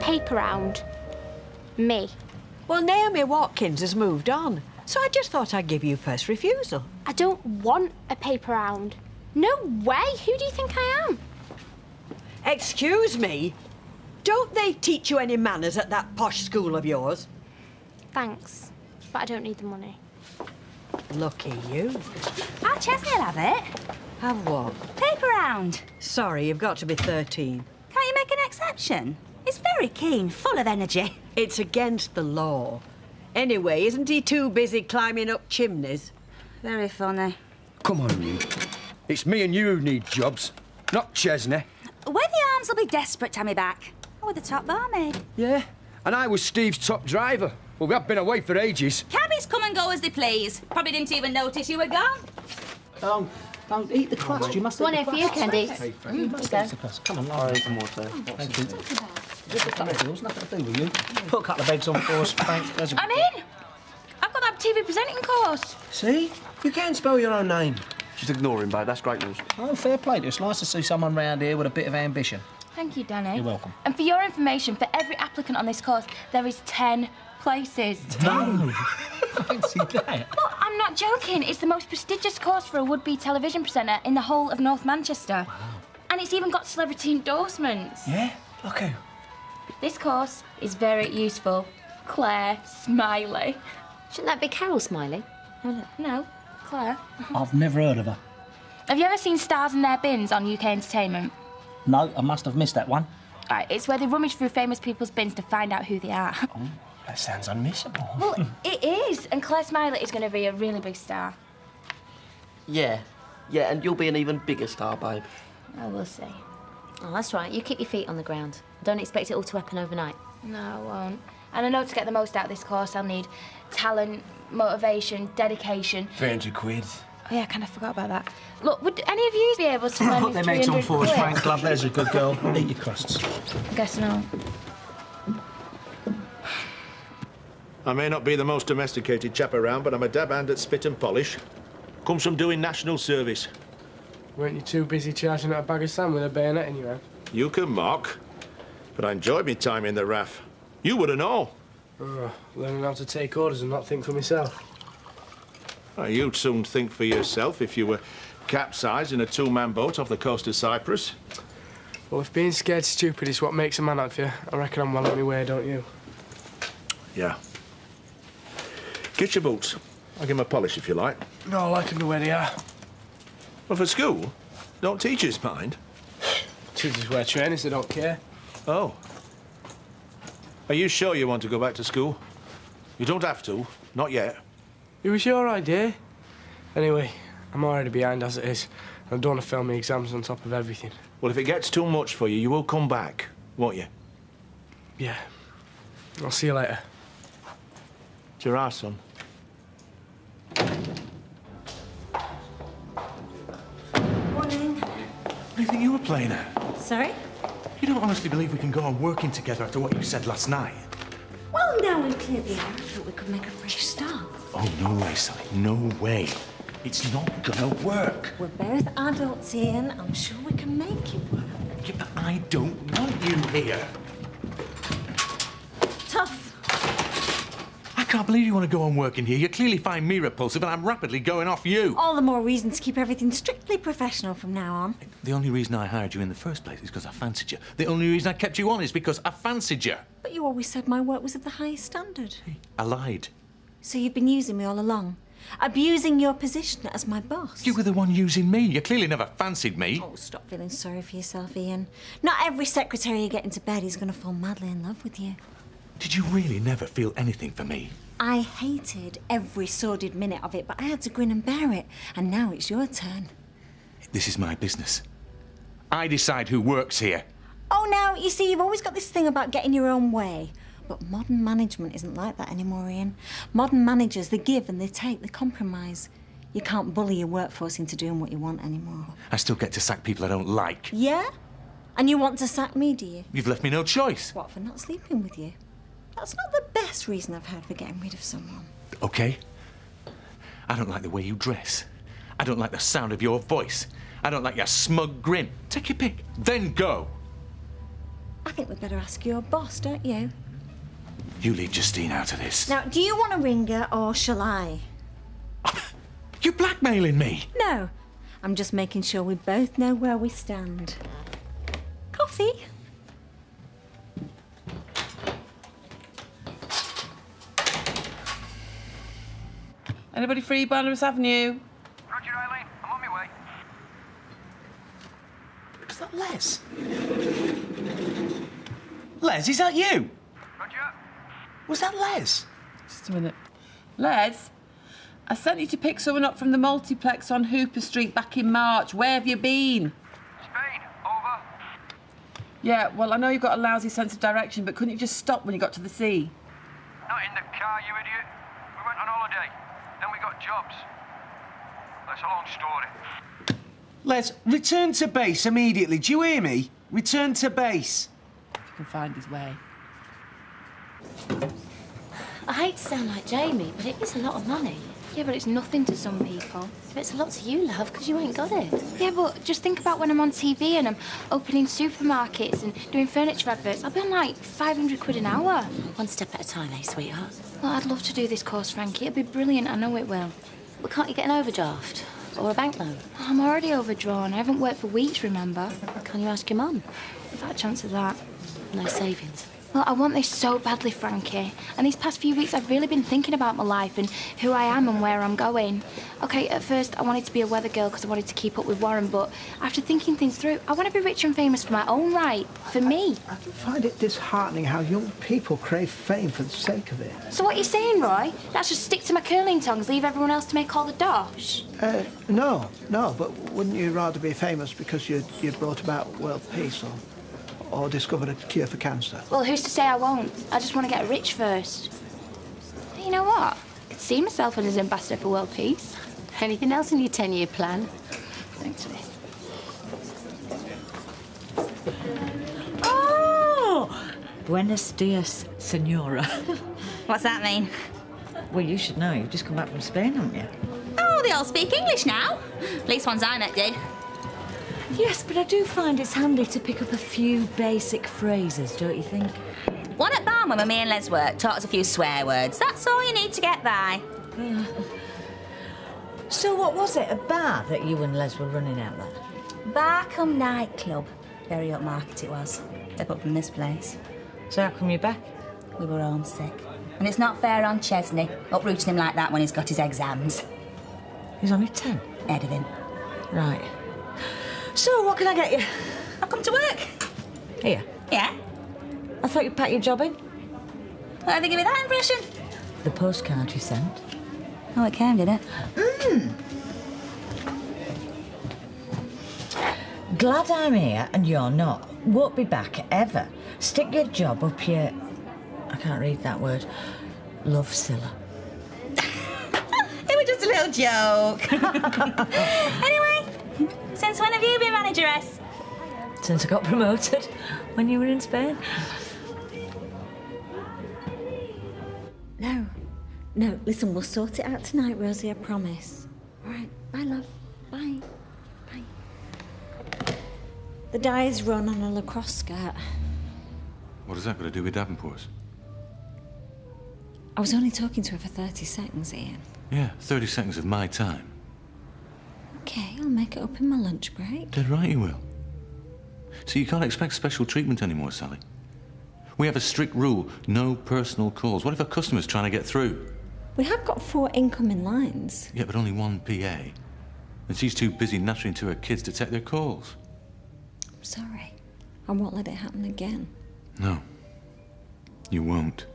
paper round? Me. Well, Naomi Watkins has moved on, so I just thought I'd give you first refusal. I don't want a paper round. No way! Who do you think I am? Excuse me? Don't they teach you any manners at that posh school of yours? Thanks, but I don't need the money. Lucky you. Our Chesney will have it. Have what? Paper round. Sorry, you've got to be 13. Can't you make an exception? He's very keen, full of energy. It's against the law. Anyway, isn't he too busy climbing up chimneys? Very funny. Come on, you. It's me and you who need jobs, not Chesney. Weathy Arms will be desperate to have me back. Oh, with the top barmaid. Yeah, and I was Steve's top driver. Well, we have been away for ages. Cabbies come and go as they please. Probably didn't even notice you were gone. Don't eat the crust. You must eat One the here for you, crust. Candy. You must eat the crust. Come on, I'll eat some more, too. Thank you. Just a couple of bills, nothing to do with you. Put a couple of eggs on for us, thanks. I'm in. I've got that TV presenting course. See? You can spell your own name. Just ignore him, babe. That's great news. Oh, fair play to you. It's nice to see someone round here with a bit of ambition. Thank you, Danny. You're welcome. And for your information, for every applicant on this course, there is 10 places. No! Fancy that. Look, I'm not joking. It's the most prestigious course for a would-be television presenter in the whole of North Manchester. Wow. And it's even got celebrity endorsements. Yeah? Look who. This course is very useful. Claire Smiley. Shouldn't that be Carol Smiley? No, Claire. I've never heard of her. Have you ever seen Stars in Their Bins on UK Entertainment? No, I must have missed that one. All right, it's where they rummage through famous people's bins to find out who they are. Oh, that sounds unmissable. Well, it is, and Claire Smiley is going to be a really big star. Yeah, and you'll be an even bigger star, babe. Oh, we'll see. Oh, that's right. You keep your feet on the ground. Don't expect it all to happen overnight. No, I won't. And I know to get the most out of this course, I'll need talent, motivation, dedication. 300 quid. Oh, yeah, I kind of forgot about that. Look, would any of you be able to lend me Put them eggs on 300 for us, quid? Frank. Love, there's a good girl. Eat your crusts. I guess not. I may not be the most domesticated chap around, but I'm a dab hand at spit and polish. Comes from doing national service. Weren't you too busy charging at a bag of sand with a bayonet in your hand? You can mock, but I enjoyed my time in the RAF. You wouldn't know. Oh, learning how to take orders and not think for myself. Well, you'd soon think for yourself if you were capsized in a two-man boat off the coast of Cyprus. Well, if being scared stupid is what makes a man out of you, I reckon I'm well on my way, don't you? Yeah. Get your boots. I'll give them a polish if you like. No, I like them the way they are. Well, for school, don't teachers mind? Teachers wear trainers, they don't care. Oh. Are you sure you want to go back to school? You don't have to. Not yet. It was your idea. Anyway, I'm already behind as it is. I don't want to fail my exams on top of everything. Well, if it gets too much for you, you will come back, won't you? Yeah. I'll see you later. Ta-ra, son. Morning. What do you think you were playing at? Sorry? You don't honestly believe we can go on working together after what you said last night? Well, now we've cleared the air, I thought we could make a fresh start. Oh, no way, Sally. No way. It's not gonna work. We're both adults, Ian. I'm sure we can make it work. Yeah, but I don't want you here. Tough. I can't believe you want to go on working here. You clearly find me repulsive, and I'm rapidly going off you. All the more reason to keep everything strictly professional from now on. The only reason I hired you in the first place is because I fancied you. The only reason I kept you on is because I fancied you. But you always said my work was of the highest standard. I lied. So you've been using me all along? Abusing your position as my boss? You were the one using me. You clearly never fancied me. Oh, stop feeling sorry for yourself, Ian. Not every secretary you get into bed is going to fall madly in love with you. Did you really never feel anything for me? I hated every sordid minute of it, but I had to grin and bear it. And now it's your turn. This is my business. I decide who works here. Oh, now, you see, you've always got this thing about getting your own way. But modern management isn't like that anymore, Ian. Modern managers, they give and they take, they compromise. You can't bully your workforce into doing what you want anymore. I still get to sack people I don't like. Yeah? And you want to sack me, do you? You've left me no choice. What, for not sleeping with you? That's not the best reason I've heard for getting rid of someone. OK? I don't like the way you dress. I don't like the sound of your voice. I don't like your smug grin. Take your pick, then go. I think we'd better ask your boss, don't you? You leave Justine out of this. Now, do you want to ring her or shall I? You're blackmailing me. No. I'm just making sure we both know where we stand. Coffee? Anybody free Barnabas Avenue? Roger, Eileen. I'm on my way. Is that Les? Les, is that you? Roger. Was that Les? Just a minute. Les, I sent you to pick someone up from the multiplex on Hooper Street back in March. Where have you been? Spain. Over. Yeah, well, I know you've got a lousy sense of direction, but couldn't you just stop when you got to the sea? Not in the car, you idiot. We went on holiday. Then we got jobs. That's a long story. Les, return to base immediately. Do you hear me? Return to base. If you can find his way. I hate to sound like Jamie, but it is a lot of money. Yeah, but it's nothing to some people. But it's a lot to you, love, because you ain't got it. Yeah, but just think about when I'm on TV and I'm opening supermarkets and doing furniture adverts. I'll be on like 500 quid an hour. One step at a time, eh, sweetheart? Well, I'd love to do this course, Frankie. It'll be brilliant, I know it will. But can't you get an overdraft? Or a bank loan? Oh, I'm already overdrawn. I haven't worked for weeks, remember? Can you ask your mum? Fat chance of that. No savings. Well, I want this so badly, Frankie. And these past few weeks, I've really been thinking about my life and who I am and where I'm going. OK, at first, I wanted to be a weather girl because I wanted to keep up with Warren, but after thinking things through, I want to be rich and famous for my own right, for me. I find it disheartening how young people crave fame for the sake of it. So what are you saying, Roy? That's just stick to my curling tongs, leave everyone else to make all the dosh? No, but wouldn't you rather be famous because you brought about world peace or discovered a cure for cancer? Well, who's to say I won't? I just want to get rich first. But you know what? I could see myself as ambassador for world peace. Anything else in your 10-year plan? Thanks for this. Oh! Buenos dias, senora. What's that mean? Well, you should know. You've just come back from Spain, haven't you? Oh, they all speak English now. At least ones I met did. Yes, but I do find it's handy to pick up a few basic phrases, don't you think? One at Barnum when me and Les worked taught us a few swear words. That's all you need to get by. So what was it, a bar that you and Les were running out there? Barcombe nightclub. Very upmarket it was. Step up from this place. So how come you're back? We were homesick. And it's not fair on Chesney, uprooting him like that when he's got his exams. He's only 10? Head of him. Right. So, what can I get you? I'll come to work. Here? Yeah? I thought you'd pack your job in. Why did they give me that impression? The postcard you sent. Oh, it came, did it? Glad I'm here and you're not. Won't be back, ever. Stick your job up your... I can't read that word. Love Scylla. It was just a little joke. Anyway, since when have you been manageress? Since I got promoted when you were in Spain. No, listen, we'll sort it out tonight, Rosie, I promise. All right, bye, love. Bye. Bye. The dye's run on a lacrosse skirt. What has that got to do with Davenport's? I was only talking to her for 30 seconds, Ian. Yeah, 30 seconds of my time. Okay, I'll make it up in my lunch break. Dead right you will. So you can't expect special treatment anymore, Sally. We have a strict rule, no personal calls. What if a customer's trying to get through? We have got 4 incoming lines. Yeah, but only one PA. And she's too busy nattering to her kids to take their calls. I'm sorry. I won't let it happen again. No, you won't.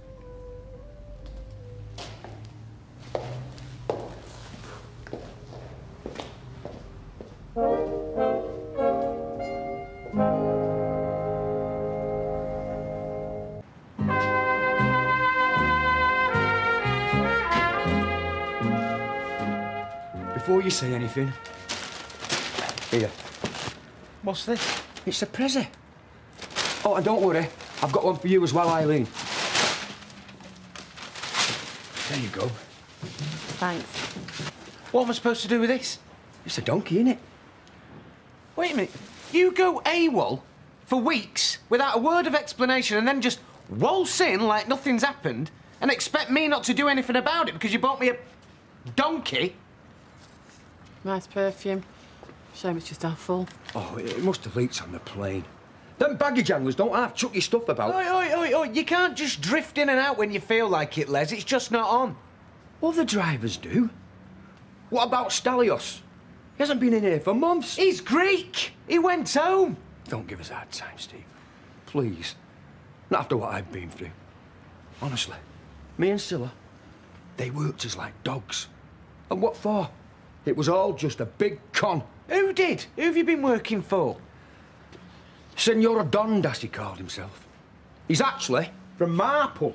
Before you say anything, here. What's this? It's a present. Oh, and don't worry, I've got one for you as well, Eileen. There you go. Thanks. What am I supposed to do with this? It's a donkey, innit? Wait a minute. You go AWOL for weeks without a word of explanation and then just waltz in like nothing's happened and expect me not to do anything about it because you bought me a donkey? Nice perfume. Shame it's just half full. Oh, it must have leaked on the plane. Them baggage handlers don't half chuck your stuff about. Oi, you can't just drift in and out when you feel like it, Les. It's just not on. Other drivers do. What about Stalios? He hasn't been in here for months. He's Greek. He went home. Don't give us a hard time, Steve. Please. Not after what I've been through. Honestly, me and Scylla, they worked us like dogs. And what for? It was all just a big con. Who did? Who have you been working for? Senora Dondas, he called himself. He's actually from Marple.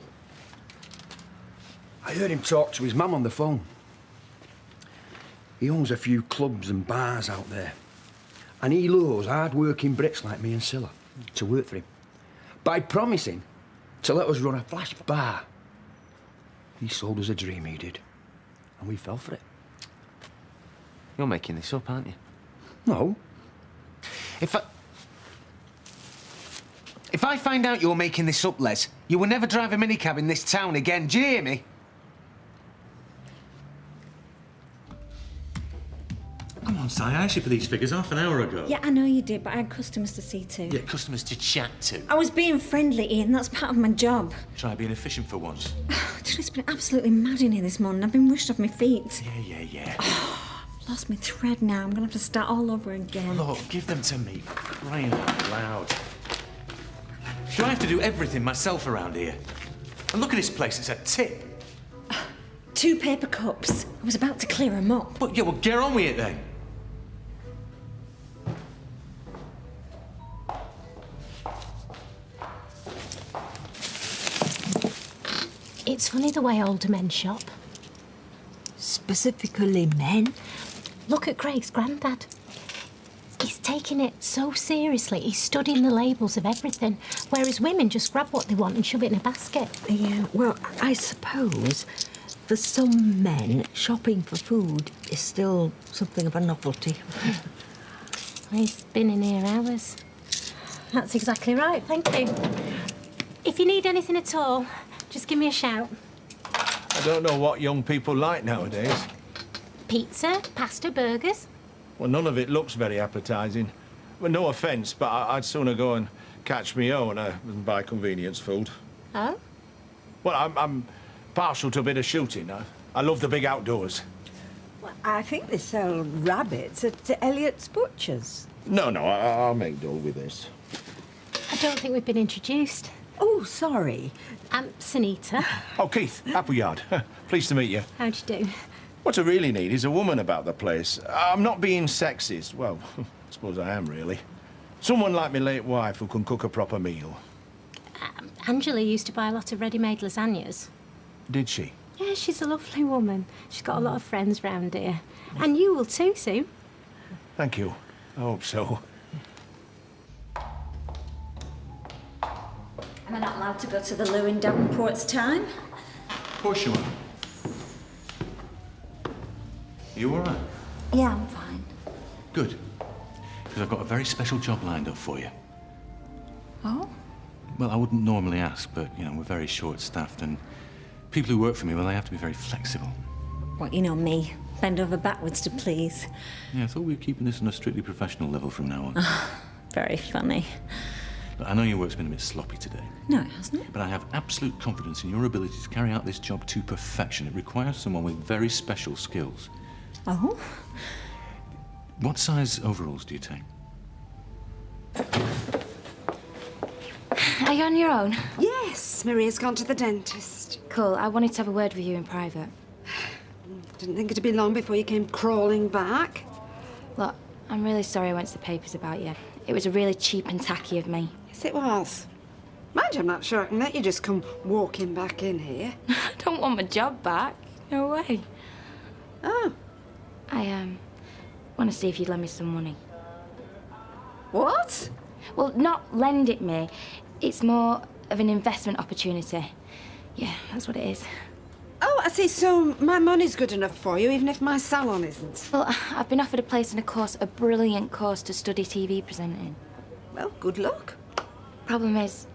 I heard him talk to his mum on the phone. He owns a few clubs and bars out there. And he lures hard-working Brits like me and Scylla to work for him by promising to let us run a flash bar. He sold us a dream, he did. And we fell for it. You're making this up, aren't you? No. If I find out you're making this up, Les, you will never drive a minicab in this town again. Do you hear me? Come on, Si, I asked you for these figures half an hour ago. Yeah, I know you did, but I had customers to see to. Yeah, customers to chat to. I was being friendly, Ian. That's part of my job. Try being efficient for once. It's been absolutely mad in here this morning. I've been rushed off my feet. Yeah. I've lost my thread now. I'm going to have to start all over again. Look, give them to me. Crying out loud. Do I have to do everything myself around here? And look at this place, it's a tip. 2 paper cups. I was about to clear them up. But yeah, well, get on with it then. It's funny the way older men shop. Specifically men? Look at Craig's granddad. He's taking it so seriously. He's studying the labels of everything, whereas women just grab what they want and shove it in a basket. Yeah, well, I suppose for some men, shopping for food is still something of a novelty. He's been in here hours. That's exactly right, thank you. If you need anything at all, just give me a shout. I don't know what young people like nowadays. Pizza, pasta, burgers. Well, none of it looks very appetising. Well, no offence, but I'd sooner go and catch me own than buy convenience food. Oh? Well, I'm partial to a bit of shooting. I love the big outdoors. Well, I think they sell rabbits at Elliot's Butcher's. No, I'll make do with this. I don't think we've been introduced. Oh, sorry. I'm Sunita. Oh, Keith, Appleyard. Pleased to meet you. How'd you do? What I really need is a woman about the place. I'm not being sexist. Well, I suppose I am, really. Someone like my late wife who can cook a proper meal. Angela used to buy a lot of ready-made lasagnas. Did she? Yeah, she's a lovely woman. She's got a lot of friends round here. And you will too, Sue. Thank you. I hope so. Am I not allowed to go to the loo in Davenport's time? Of course you are. You all right? Yeah, I'm fine. Good. Because I've got a very special job lined up for you. Oh? Well, I wouldn't normally ask, but, you know, we're very short-staffed, and people who work for me, well, they have to be very flexible. What, you know me. Bend over backwards to please. Yeah, I thought we were keeping this on a strictly professional level from now on. Very funny. Look, I know your work's been a bit sloppy today. No, it hasn't. But I have absolute confidence in your ability to carry out this job to perfection. It requires someone with very special skills. Oh? What size overalls do you take? Are you on your own? Yes, Maria's gone to the dentist. Cool, I wanted to have a word with you in private. Didn't think it'd be long before you came crawling back. Look, I'm really sorry I went to the papers about you. It was really cheap and tacky of me. Yes, it was. Mind you, I'm not sure I can let you just come walking back in here. I don't want my job back. No way. Oh. I, want to see if you'd lend me some money. What? Well, not lend it me. It's more of an investment opportunity. Yeah, that's what it is. Oh, I see. So my money's good enough for you, even if my salon isn't. Well, I've been offered a place in a course, a brilliant course to study TV presenting. Well, good luck. Problem is,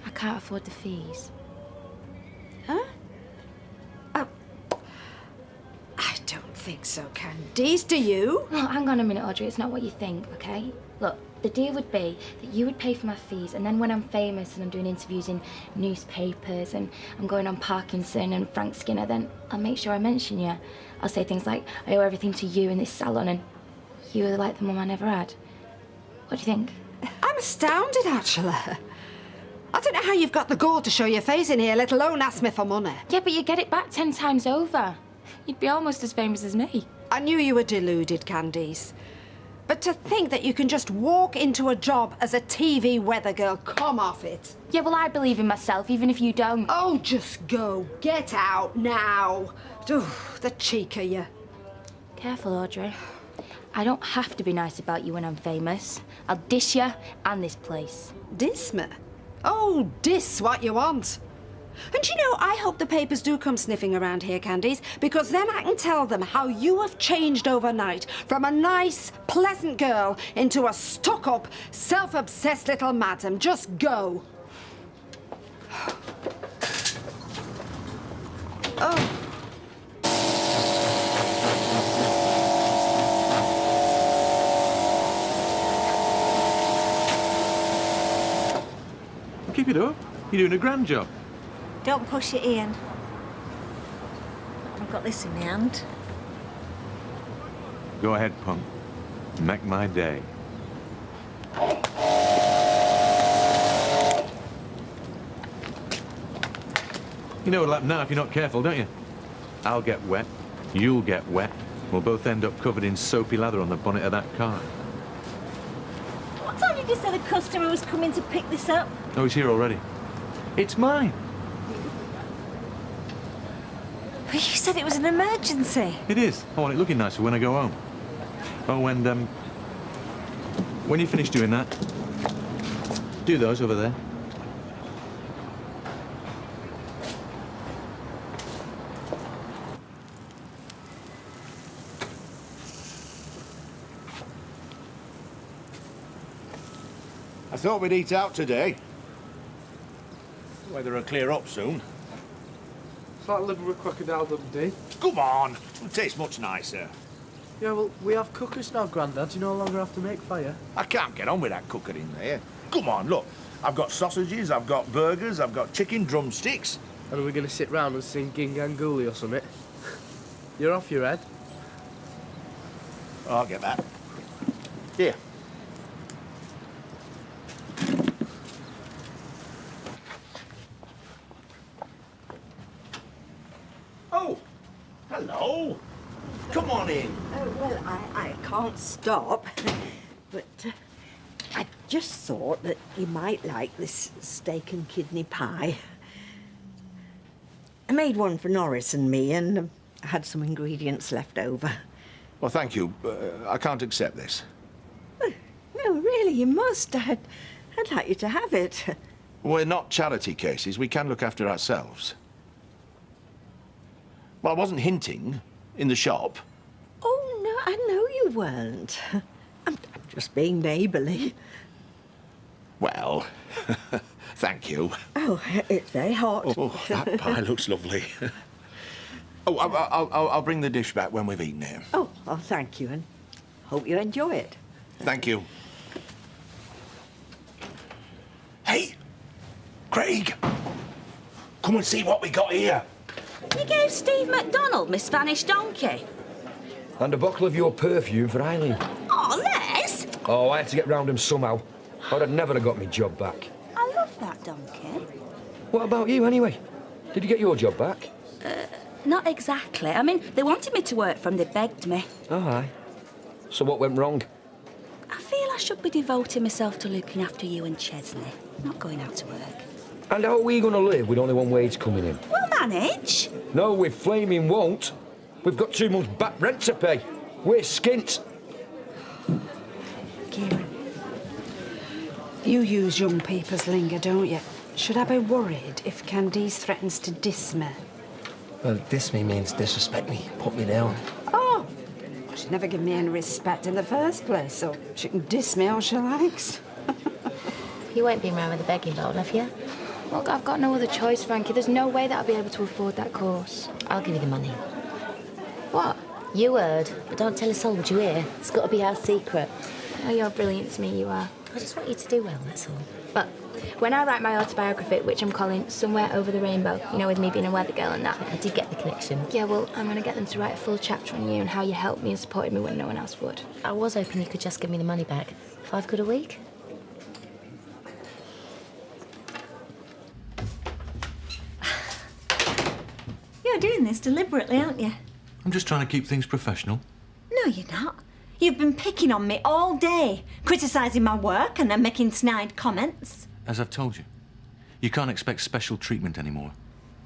I can't afford the fees. Huh? I don't think so, Candice. Do you? Well, hang on a minute, Audrey. It's not what you think, okay? Look, the deal would be that you would pay for my fees, and then when I'm famous and I'm doing interviews in newspapers and I'm going on Parkinson and Frank Skinner, then I'll make sure I mention you. I'll say things like, I owe everything to you in this salon, and you were like the mum I never had. What do you think? I'm astounded, actually. I don't know how you've got the gall to show your face in here, let alone ask me for money. Yeah, but you get it back 10 times over. You'd be almost as famous as me. I knew you were deluded, Candice. But to think that you can just walk into a job as a TV weather girl, come off it. Yeah, well, I believe in myself, even if you don't. Oh, just go. Get out now. Oof, the cheek of you. Careful, Audrey. I don't have to be nice about you when I'm famous. I'll dish you and this place. Diss me? Oh, diss what you want. And you know, I hope the papers do come sniffing around here, Candice, because then I can tell them how you have changed overnight from a nice, pleasant girl into a stuck-up, self-obsessed little madam. Just go. Oh. Keep it up. You're doing a grand job. Don't push it, Ian. I've got this in my hand. Go ahead, punk. Make my day. You know what'll happen now if you're not careful, don't you? I'll get wet, you'll get wet. We'll both end up covered in soapy lather on the bonnet of that car. What time did you say the customer was coming to pick this up? Oh, he's here already. It's mine. But you said it was an emergency. It is. I want it looking nicer when I go home. Oh, and, when you finish doing that, do those over there. I thought we'd eat out today. Weather will clear up soon. It's like living with crocodile Dundee. Come on, it tastes much nicer. Yeah, well, we have cookers now, Grandad. You no longer have to make fire. I can't get on with that cooker in there. Come on, look. I've got sausages, I've got burgers, I've got chicken drumsticks. And are we going to sit round and sing Ginganguli or something? You're off your head. I'll get that. Here. Oh, hello. Come on in. Well, I can't stop, but I just thought that you might like this steak and kidney pie. I made one for Norris and me, and I had some ingredients left over. Well, thank you. I can't accept this. No, really, you must. I'd like you to have it. We're not charity cases. We can look after ourselves. Well, I wasn't hinting in the shop. Oh, no, I know you weren't. I'm just being neighbourly. Well, thank you. Oh, it's very hot. Oh, that pie looks lovely. Oh, I'll bring the dish back when we've eaten it. Oh, thank you, and hope you enjoy it. Thank you. Hey, Craig, come and see what we got here. You gave Steve McDonald my Spanish donkey. And a bottle of your perfume for Eileen. Oh, Les! Oh, I had to get round him somehow. Or I'd never have got my job back. I love that donkey. What about you, anyway? Did you get your job back? Not exactly. I mean, they wanted me to work for them, they begged me. Oh, aye. So what went wrong? I feel I should be devoting myself to looking after you and Chesney, not going out to work. And how are we going to live with only one wage coming in? We'll manage. No, we flaming won't. We've got 2 months back rent to pay. We're skint. Kieran, you use young people's lingo, don't you? Should I be worried if Candice threatens to diss me? Well, diss me means disrespect me, put me down. Oh, she never gave me any respect in the first place, so she can diss me all she likes. You ain't been round with a begging bowl, have you? Look, I've got no other choice, Frankie. There's no way that I'll be able to afford that course. I'll give you the money. What? You heard, but don't tell a soul, would you hear? It's got to be our secret. Oh, you're brilliant to me, you are. I just want you to do well, that's all. But when I write my autobiography, which I'm calling Somewhere Over the Rainbow, you know, with me being a weather girl and that. I did get the connection. Yeah, well, I'm going to get them to write a full chapter on you and how you helped me and supported me when no one else would. I was hoping you could just give me the money back. £5 a week? You're doing this deliberately, aren't you? I'm just trying to keep things professional. No, you're not. You've been picking on me all day, criticising my work and then making snide comments. As I've told you, you can't expect special treatment anymore.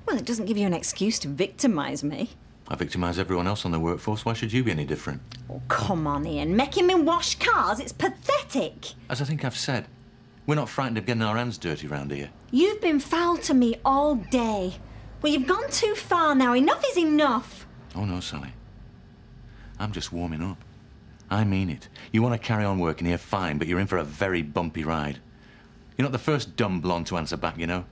Well, it doesn't give you an excuse to victimise me. I victimise everyone else on the workforce. Why should you be any different? Oh, come on, Ian. Making me wash cars, it's pathetic. As I think I've said, we're not frightened of getting our hands dirty round here. You've been foul to me all day. Well, you've gone too far now. Enough is enough. Oh, no, Sally. I'm just warming up. I mean it. You want to carry on working here, fine, but you're in for a very bumpy ride. You're not the first dumb blonde to answer back, you know.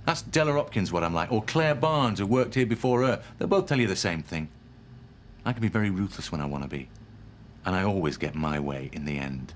Ask Della Hopkins what I'm like, or Claire Barnes, who worked here before her. They'll both tell you the same thing. I can be very ruthless when I want to be. And I always get my way in the end.